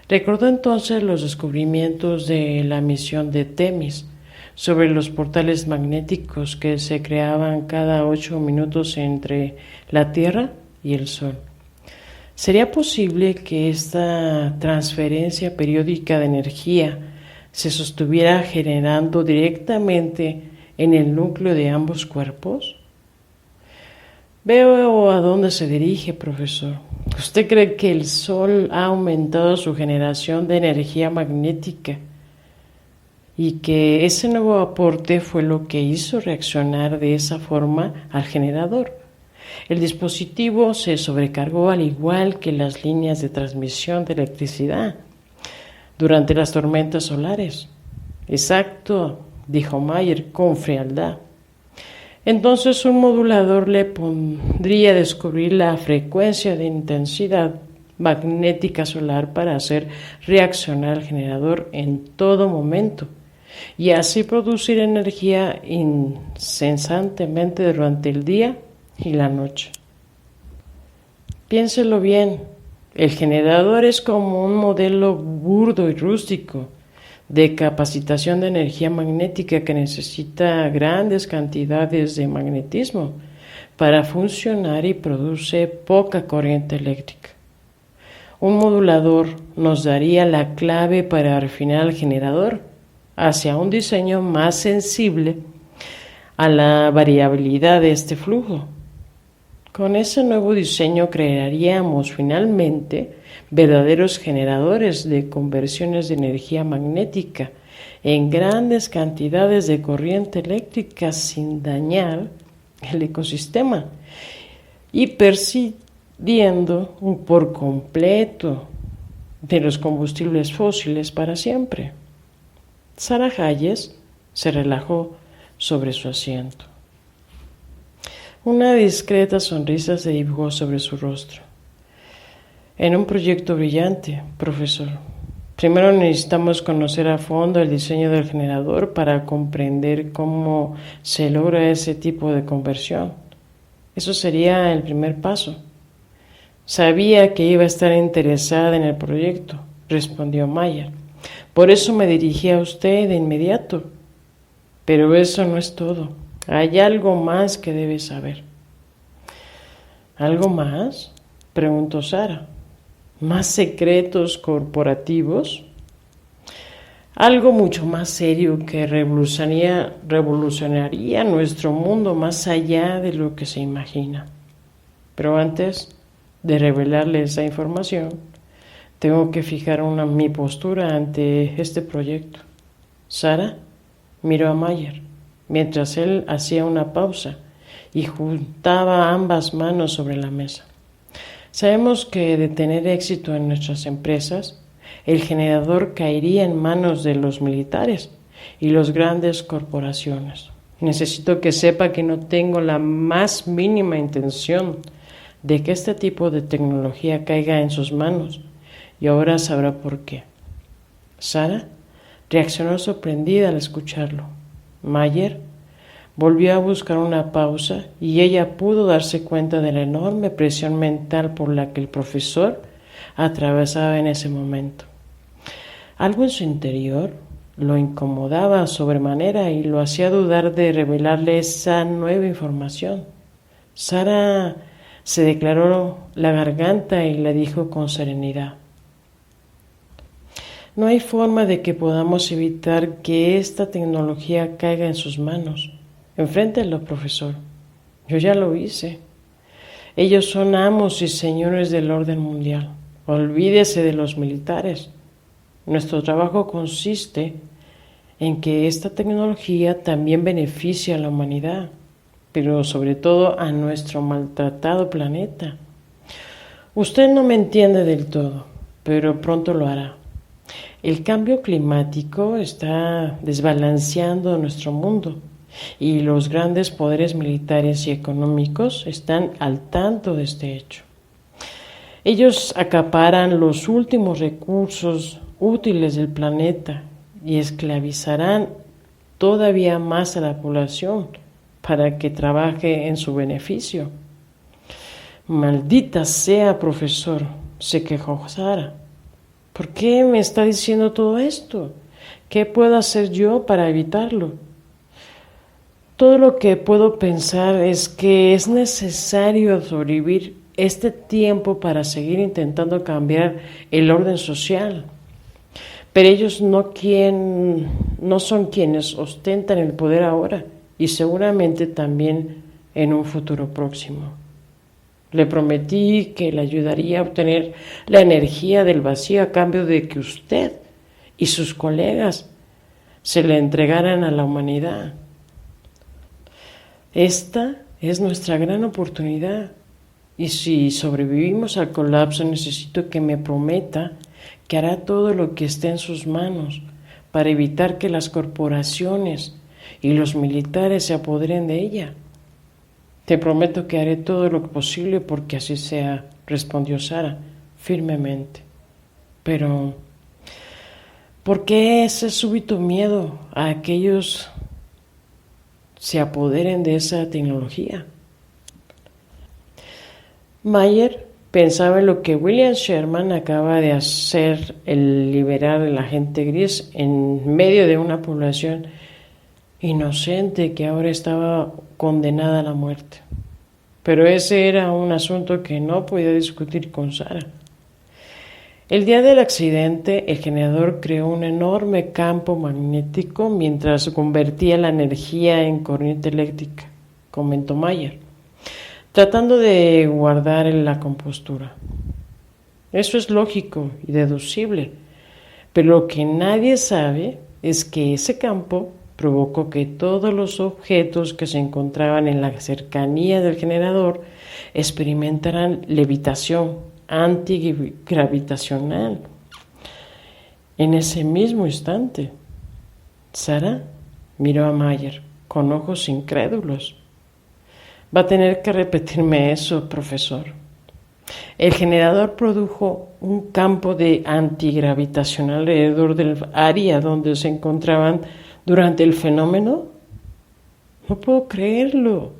Recordó entonces los descubrimientos de la misión de Temis sobre los portales magnéticos que se creaban cada 8 minutos entre la Tierra y el Sol. ¿Sería posible que esta transferencia periódica de energía se sostuviera generando directamente en el núcleo de ambos cuerpos? Veo a dónde se dirige, profesor. ¿Usted cree que el Sol ha aumentado su generación de energía magnética y que ese nuevo aporte fue lo que hizo reaccionar de esa forma al generador? El dispositivo se sobrecargó al igual que las líneas de transmisión de electricidad durante las tormentas solares. Exacto, dijo Mayer con frialdad. Entonces un modulador le pondría a descubrir la frecuencia de intensidad magnética solar para hacer reaccionar al generador en todo momento y así producir energía incesantemente durante el día y la noche. Piénselo bien, el generador es como un modelo burdo y rústico de capacitación de energía magnética que necesita grandes cantidades de magnetismo para funcionar y produce poca corriente eléctrica. Un modulador nos daría la clave para refinar el generador hacia un diseño más sensible a la variabilidad de este flujo. Con ese nuevo diseño crearíamos finalmente verdaderos generadores de conversiones de energía magnética en grandes cantidades de corriente eléctrica sin dañar el ecosistema y prescindiendo por completo de los combustibles fósiles para siempre. Sara Hayes se relajó sobre su asiento. Una discreta sonrisa se dibujó sobre su rostro. En un proyecto brillante, profesor. Primero necesitamos conocer a fondo el diseño del generador para comprender cómo se logra ese tipo de conversión. Eso sería el primer paso. Sabía que iba a estar interesada en el proyecto, respondió Mayer. Por eso me dirigí a usted de inmediato. Pero eso no es todo. Hay algo más que debe saber. ¿Algo más?, preguntó Sara. ¿Más secretos corporativos? Algo mucho más serio que revolucionaría nuestro mundo más allá de lo que se imagina. Pero antes de revelarle esa información, tengo que fijar mi postura ante este proyecto. Sara miró a Mayer mientras él hacía una pausa y juntaba ambas manos sobre la mesa. Sabemos que de tener éxito en nuestras empresas, el generador caería en manos de los militares y las grandes corporaciones. Necesito que sepa que no tengo la más mínima intención de que este tipo de tecnología caiga en sus manos, y ahora sabrá por qué. Sara reaccionó sorprendida al escucharlo. Mayer volvió a buscar una pausa y ella pudo darse cuenta de la enorme presión mental por la que el profesor atravesaba en ese momento. Algo en su interior lo incomodaba sobremanera y lo hacía dudar de revelarle esa nueva información. Sara se declaró la garganta y le dijo con serenidad: no hay forma de que podamos evitar que esta tecnología caiga en sus manos. Enfréntelo, profesor. Yo ya lo hice. Ellos son amos y señores del orden mundial. Olvídese de los militares. Nuestro trabajo consiste en que esta tecnología también beneficie a la humanidad, pero sobre todo a nuestro maltratado planeta. Usted no me entiende del todo, pero pronto lo hará. El cambio climático está desbalanceando nuestro mundo y los grandes poderes militares y económicos están al tanto de este hecho. Ellos acaparan los últimos recursos útiles del planeta y esclavizarán todavía más a la población para que trabaje en su beneficio. Maldita sea, profesor, se quejó Sara. ¿Por qué me está diciendo todo esto? ¿Qué puedo hacer yo para evitarlo? Todo lo que puedo pensar es que es necesario sobrevivir este tiempo para seguir intentando cambiar el orden social. Pero ellos no son quienes ostentan el poder ahora y seguramente también en un futuro próximo. Le prometí que le ayudaría a obtener la energía del vacío a cambio de que usted y sus colegas se le entregaran a la humanidad. Esta es nuestra gran oportunidad y si sobrevivimos al colapso necesito que me prometa que hará todo lo que esté en sus manos para evitar que las corporaciones y los militares se apoderen de ella. Te prometo que haré todo lo posible porque así sea, respondió Sara firmemente. Pero, ¿por qué ese súbito miedo a que ellos se apoderen de esa tecnología? Mayer pensaba en lo que William Sherman acaba de hacer, el liberar al agente gris en medio de una población inocente que ahora estaba condenada a la muerte. Pero ese era un asunto que no podía discutir con Sara. El día del accidente, el generador creó un enorme campo magnético mientras convertía la energía en corriente eléctrica, comentó Mayer, tratando de guardar la compostura. Eso es lógico y deducible, pero lo que nadie sabe es que ese campo provocó que todos los objetos que se encontraban en la cercanía del generador experimentaran levitación antigravitacional. En ese mismo instante, Sara miró a Mayer con ojos incrédulos. Va a tener que repetirme eso, profesor. El generador produjo un campo de antigravitación alrededor del área donde se encontraban durante el fenómeno. No puedo creerlo.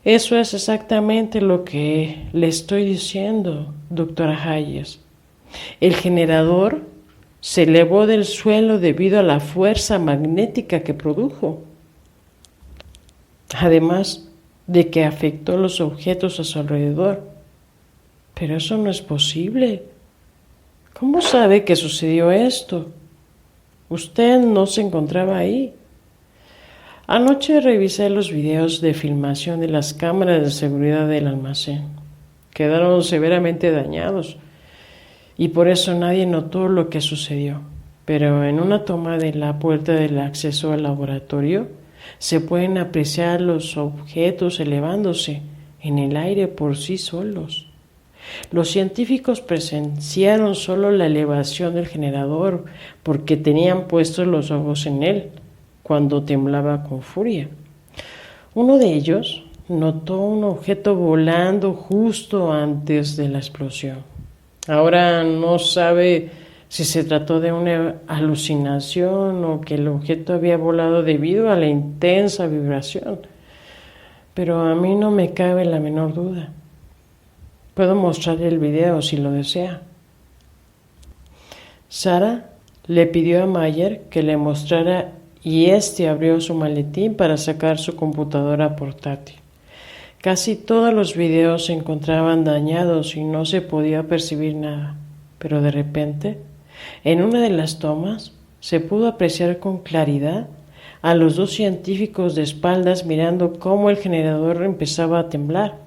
Eso es exactamente lo que le estoy diciendo, doctora Hayes. El generador se elevó del suelo debido a la fuerza magnética que produjo, además de que afectó los objetos a su alrededor. Pero eso no es posible. ¿Cómo sabe que sucedió esto? Usted no se encontraba ahí. Anoche revisé los videos de filmación de las cámaras de seguridad del almacén. Quedaron severamente dañados y por eso nadie notó lo que sucedió. Pero en una toma de la puerta del acceso al laboratorio se pueden apreciar los objetos elevándose en el aire por sí solos. Los científicos presenciaron solo la elevación del generador porque tenían puestos los ojos en él cuando temblaba con furia. Uno de ellos notó un objeto volando justo antes de la explosión. Ahora no sabe si se trató de una alucinación o que el objeto había volado debido a la intensa vibración, pero a mí no me cabe la menor duda. Puedo mostrarle el video si lo desea. Sara le pidió a Mayer que le mostrara y éste abrió su maletín para sacar su computadora portátil. Casi todos los videos se encontraban dañados y no se podía percibir nada, pero de repente, en una de las tomas, se pudo apreciar con claridad a los dos científicos de espaldas mirando cómo el generador empezaba a temblar.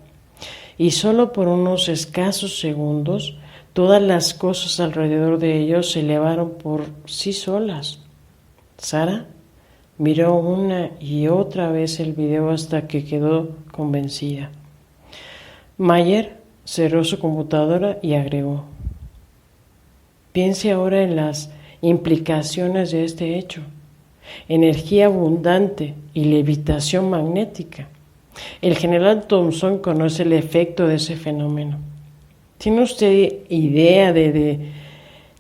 Y solo por unos escasos segundos, todas las cosas alrededor de ellos se elevaron por sí solas. Sara miró una y otra vez el video hasta que quedó convencida. Mayer cerró su computadora y agregó: piense ahora en las implicaciones de este hecho. Energía abundante y levitación magnética. El general Thompson conoce el efecto de ese fenómeno. ¿Tiene usted idea de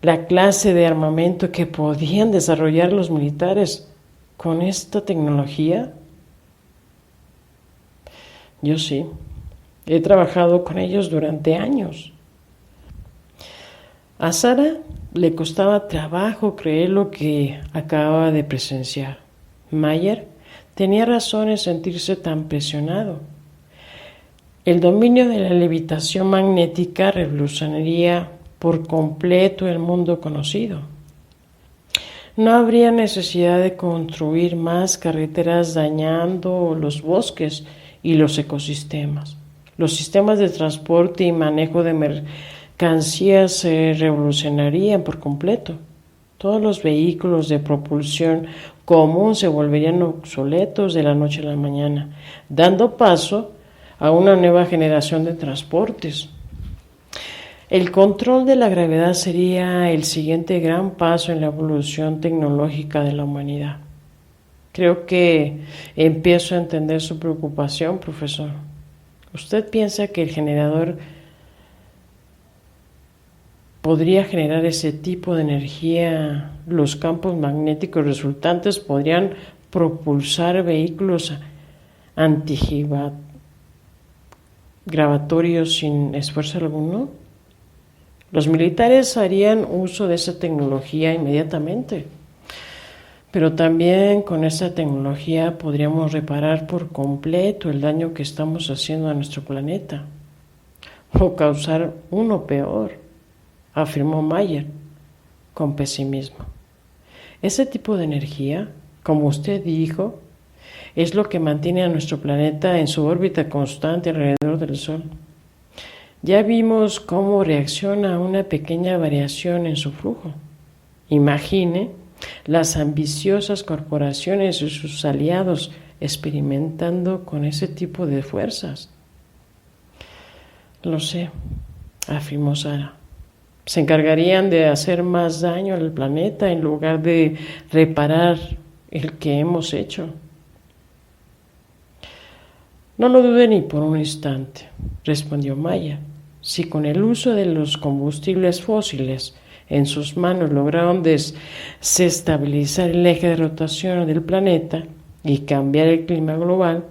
la clase de armamento que podían desarrollar los militares con esta tecnología? Yo sí. He trabajado con ellos durante años. A Sara le costaba trabajo creer lo que acababa de presenciar. Mayer tenía razón en sentirse tan presionado. El dominio de la levitación magnética revolucionaría por completo el mundo conocido. No habría necesidad de construir más carreteras dañando los bosques y los ecosistemas. Los sistemas de transporte y manejo de mercancías se revolucionarían por completo. Todos los vehículos de propulsión común se volverían obsoletos de la noche a la mañana, dando paso a una nueva generación de transportes. El control de la gravedad sería el siguiente gran paso en la evolución tecnológica de la humanidad. Creo que empiezo a entender su preocupación, profesor. ¿Usted piensa que el generador podría generar ese tipo de energía? Los campos magnéticos resultantes podrían propulsar vehículos antigravitorios sin esfuerzo alguno. Los militares harían uso de esa tecnología inmediatamente, pero también con esa tecnología podríamos reparar por completo el daño que estamos haciendo a nuestro planeta, o causar uno peor, afirmó Mayer con pesimismo. Ese tipo de energía, como usted dijo, es lo que mantiene a nuestro planeta en su órbita constante alrededor del Sol. Ya vimos cómo reacciona a una pequeña variación en su flujo. Imagine las ambiciosas corporaciones y sus aliados experimentando con ese tipo de fuerzas. Lo sé, afirmó Sara. Se encargarían de hacer más daño al planeta en lugar de reparar el que hemos hecho. No lo dude ni por un instante, respondió Maya. Si con el uso de los combustibles fósiles en sus manos lograron desestabilizar el eje de rotación del planeta y cambiar el clima global,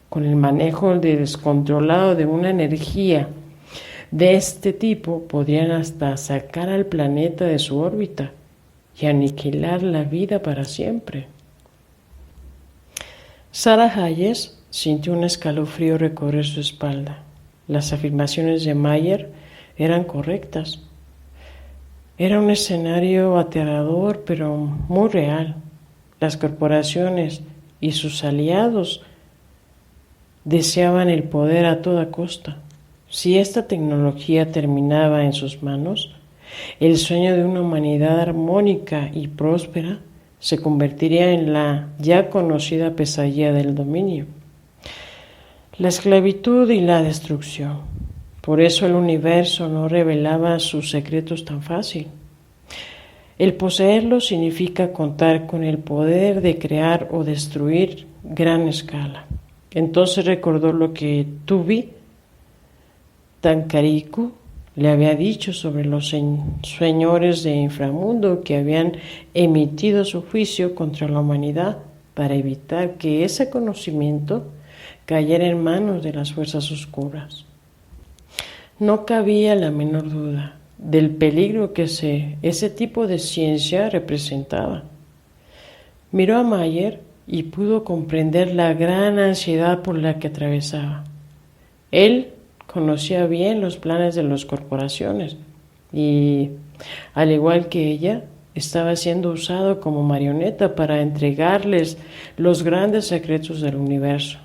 con el manejo descontrolado de una energía de este tipo, podrían hasta sacar al planeta de su órbita y aniquilar la vida para siempre. Sara Hayes sintió un escalofrío recorrer su espalda. Las afirmaciones de Mayer eran correctas. Era un escenario aterrador, pero muy real. Las corporaciones y sus aliados deseaban el poder a toda costa. Si esta tecnología terminaba en sus manos, el sueño de una humanidad armónica y próspera se convertiría en la ya conocida pesadilla del dominio, la esclavitud y la destrucción. Por eso el universo no revelaba sus secretos tan fácil. El poseerlo significa contar con el poder de crear o destruir gran escala. Entonces recordó lo que Tubi Tancaricu le había dicho sobre los señores de inframundo que habían emitido su juicio contra la humanidad para evitar que ese conocimiento cayera en manos de las fuerzas oscuras. No cabía la menor duda del peligro que ese tipo de ciencia representaba. Miró a Mayer y pudo comprender la gran ansiedad por la que atravesaba. Él conocía bien los planes de las corporaciones y, al igual que ella, estaba siendo usado como marioneta para entregarles los grandes secretos del universo.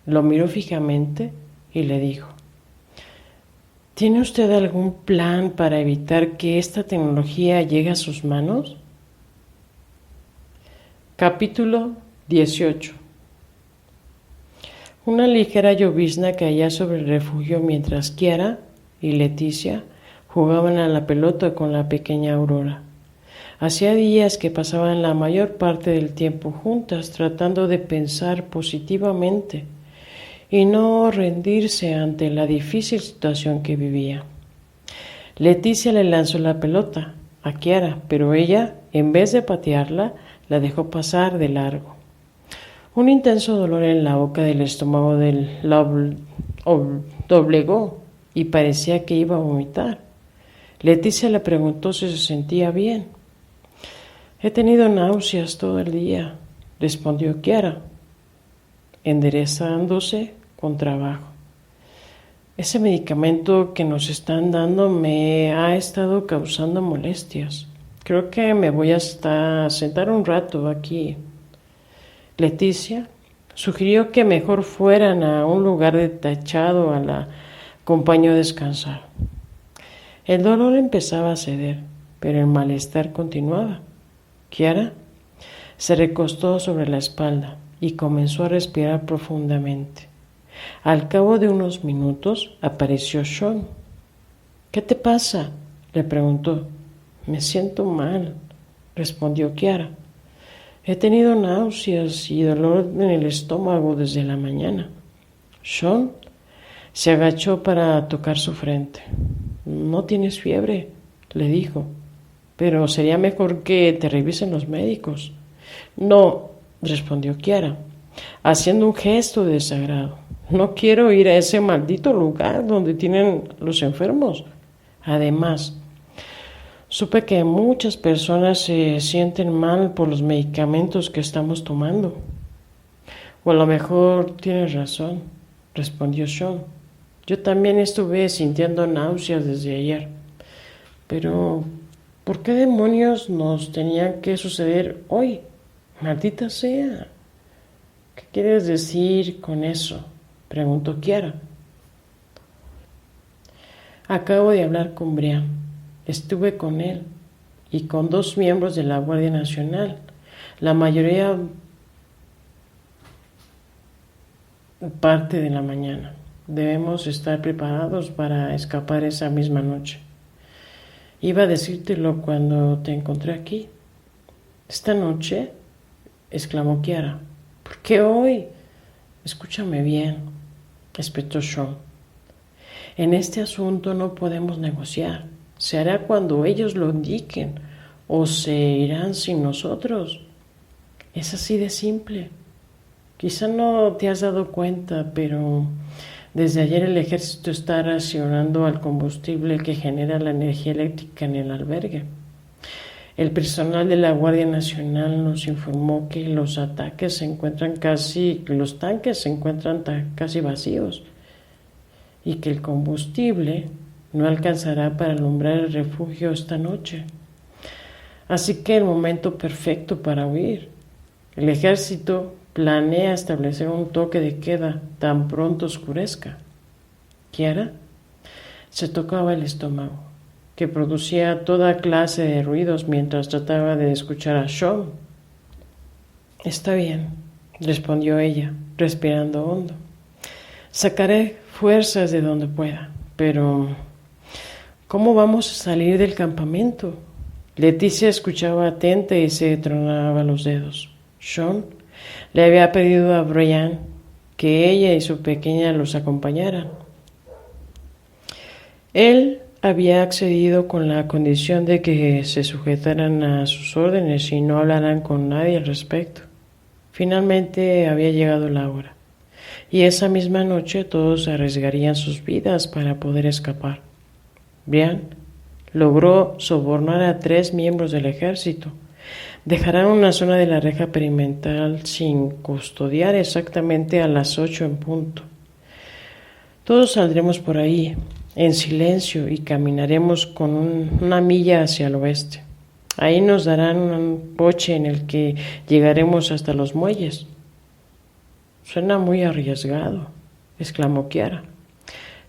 Lo miró fijamente y le dijo: ¿Tiene usted algún plan para evitar que esta tecnología llegue a sus manos? Capítulo 18. Una ligera llovizna caía sobre el refugio mientras Kiara y Leticia jugaban a la pelota con la pequeña Aurora. Hacía días que pasaban la mayor parte del tiempo juntas tratando de pensar positivamente y no rendirse ante la difícil situación que vivía. Leticia le lanzó la pelota a Kiara, pero ella, en vez de patearla, la dejó pasar de largo. Un intenso dolor en la boca del estómago la doblegó y parecía que iba a vomitar. Leticia le preguntó si se sentía bien. He tenido náuseas todo el día, respondió Kiara, enderezándose con trabajo. Ese medicamento que nos están dando me ha estado causando molestias. Creo que me voy a sentar un rato aquí. Leticia sugirió que mejor fueran a un lugar detachado a la acompañó a descansar. El dolor empezaba a ceder, pero el malestar continuaba. Kiara se recostó sobre la espalda y comenzó a respirar profundamente. Al cabo de unos minutos apareció Sean. ¿Qué te pasa?, le preguntó. Me siento mal, respondió Kiara. He tenido náuseas y dolor en el estómago desde la mañana. Sean se agachó para tocar su frente. No tienes fiebre, le dijo, pero sería mejor que te revisen los médicos. No, respondió Kiara, haciendo un gesto de desagrado. No quiero ir a ese maldito lugar donde tienen los enfermos. Además, supe que muchas personas se sienten mal por los medicamentos que estamos tomando. O a lo mejor tienes razón, respondió Sean. Yo también estuve sintiendo náuseas desde ayer. Pero, ¿por qué demonios nos tenía que suceder hoy? Maldita sea. ¿Qué quieres decir con eso?, preguntó Kiara. Acabo de hablar con Brian. Estuve con él y con 2 miembros de la Guardia Nacional. La mayoría parte de la mañana. Debemos estar preparados para escapar esa misma noche. Iba a decírtelo cuando te encontré aquí. ¿Esta noche?, exclamó Kiara. ¿Por qué hoy? Escúchame bien, espetó Sean. En este asunto no podemos negociar. Se hará cuando ellos lo indiquen o se irán sin nosotros. Es así de simple. Quizá no te has dado cuenta, pero desde ayer el ejército está racionando al combustible que genera la energía eléctrica en el albergue. El personal de la Guardia Nacional nos informó que los tanques se encuentran casi vacíos y que el combustible no alcanzará para alumbrar el refugio esta noche. Así que el momento perfecto para huir. El ejército planea establecer un toque de queda tan pronto oscurezca. Kiara se tocaba el estómago, que producía toda clase de ruidos mientras trataba de escuchar a Sean. Está bien, respondió ella, respirando hondo. Sacaré fuerzas de donde pueda, pero ¿cómo vamos a salir del campamento? Leticia escuchaba atenta y se tronaba los dedos. Sean le había pedido a Brian que ella y su pequeña los acompañaran. Él había accedido con la condición de que se sujetaran a sus órdenes y no hablaran con nadie al respecto. Finalmente había llegado la hora, y esa misma noche todos arriesgarían sus vidas para poder escapar. Brian logró sobornar a 3 miembros del ejército. Dejarán una zona de la reja perimetral sin custodiar exactamente a las 8 en punto. Todos saldremos por ahí, en silencio, y caminaremos con una milla hacia el oeste. Ahí nos darán un coche en el que llegaremos hasta los muelles. Suena muy arriesgado, exclamó Kiara.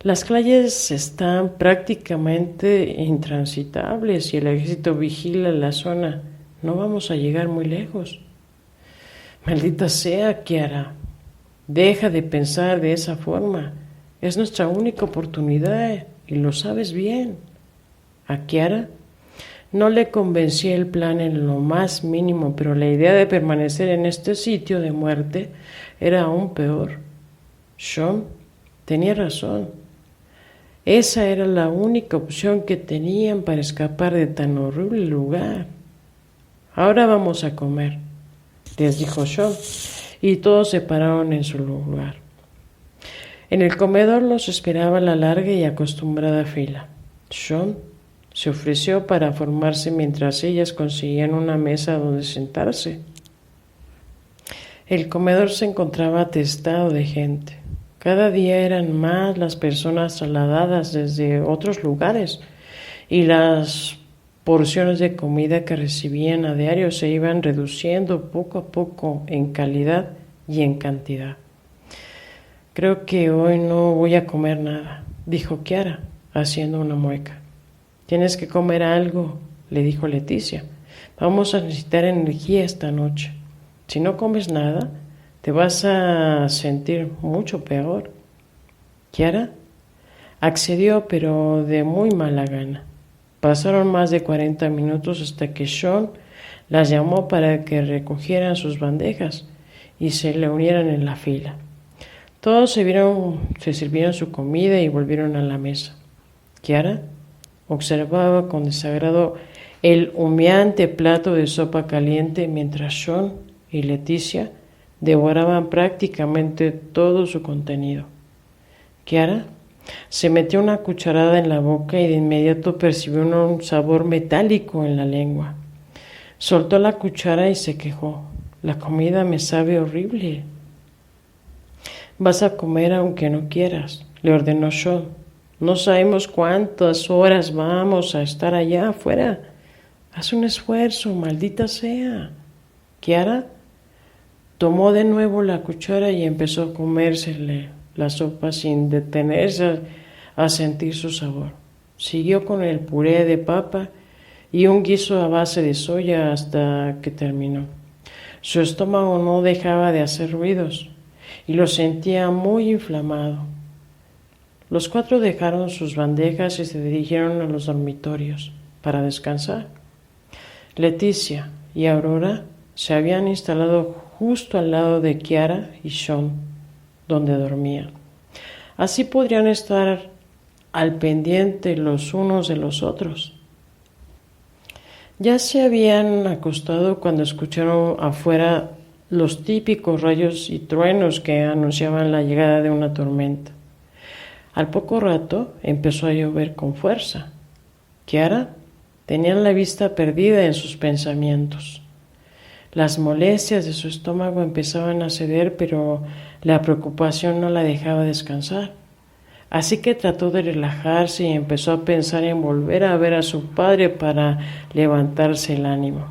Las calles están prácticamente intransitables y el ejército vigila la zona. No vamos a llegar muy lejos. Maldita sea, Kiara. Deja de pensar de esa forma. Es nuestra única oportunidad y lo sabes bien. A Kiara no le convencía el plan en lo más mínimo, pero la idea de permanecer en este sitio de muerte era aún peor. Sean tenía razón. Esa era la única opción que tenían para escapar de tan horrible lugar. Ahora vamos a comer, les dijo Sean, y todos se pararon en su lugar. En el comedor los esperaba la larga y acostumbrada fila. Sean se ofreció para formarse mientras ellas conseguían una mesa donde sentarse. El comedor se encontraba atestado de gente. Cada día eran más las personas trasladadas desde otros lugares y las porciones de comida que recibían a diario se iban reduciendo poco a poco en calidad y en cantidad. Creo que hoy no voy a comer nada, dijo Kiara, haciendo una mueca. Tienes que comer algo, le dijo Leticia. Vamos a necesitar energía esta noche. Si no comes nada, te vas a sentir mucho peor. Kiara accedió, pero de muy mala gana. Pasaron más de 40 minutos hasta que Sean las llamó para que recogieran sus bandejas y se le unieran en la fila. Todos se sirvieron su comida y volvieron a la mesa. Kiara observaba con desagrado el humeante plato de sopa caliente mientras Sean y Leticia devoraban prácticamente todo su contenido. Kiara se metió una cucharada en la boca y de inmediato percibió un sabor metálico en la lengua. Soltó la cuchara y se quejó. La comida me sabe horrible. Vas a comer aunque no quieras, le ordenó Sean. No sabemos cuántas horas vamos a estar allá afuera. Haz un esfuerzo, maldita sea. Kiara tomó de nuevo la cuchara y empezó a comérsele la sopa sin detenerse a sentir su sabor. Siguió con el puré de papa y un guiso a base de soya hasta que terminó. Su estómago no dejaba de hacer ruidos y lo sentía muy inflamado. Los 4 dejaron sus bandejas y se dirigieron a los dormitorios para descansar. Leticia y Aurora se habían instalado justo al lado de Kiara y Sean, donde dormían. Así podrían estar al pendiente los unos de los otros. Ya se habían acostado cuando escucharon afuera los típicos rayos y truenos que anunciaban la llegada de una tormenta. Al poco rato empezó a llover con fuerza. Kiara tenía la vista perdida en sus pensamientos. Las molestias de su estómago empezaban a ceder, pero la preocupación no la dejaba descansar. Así que trató de relajarse y empezó a pensar en volver a ver a su padre para levantarse el ánimo.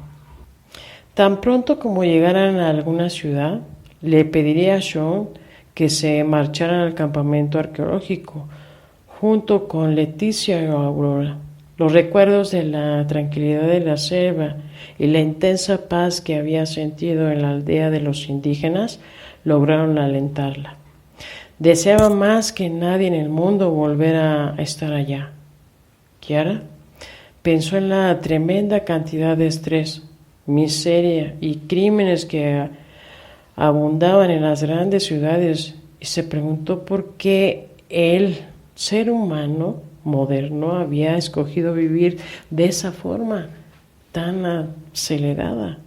Tan pronto como llegaran a alguna ciudad, le pediría a Sean que se marcharan al campamento arqueológico junto con Leticia y Aurora. Los recuerdos de la tranquilidad de la selva y la intensa paz que había sentido en la aldea de los indígenas lograron alentarla. Deseaba más que nadie en el mundo volver a estar allá. Kiara pensó en la tremenda cantidad de estrés, miseria y crímenes que abundaban en las grandes ciudades y se preguntó por qué él, ser humano moderno, había escogido vivir de esa forma tan acelerada.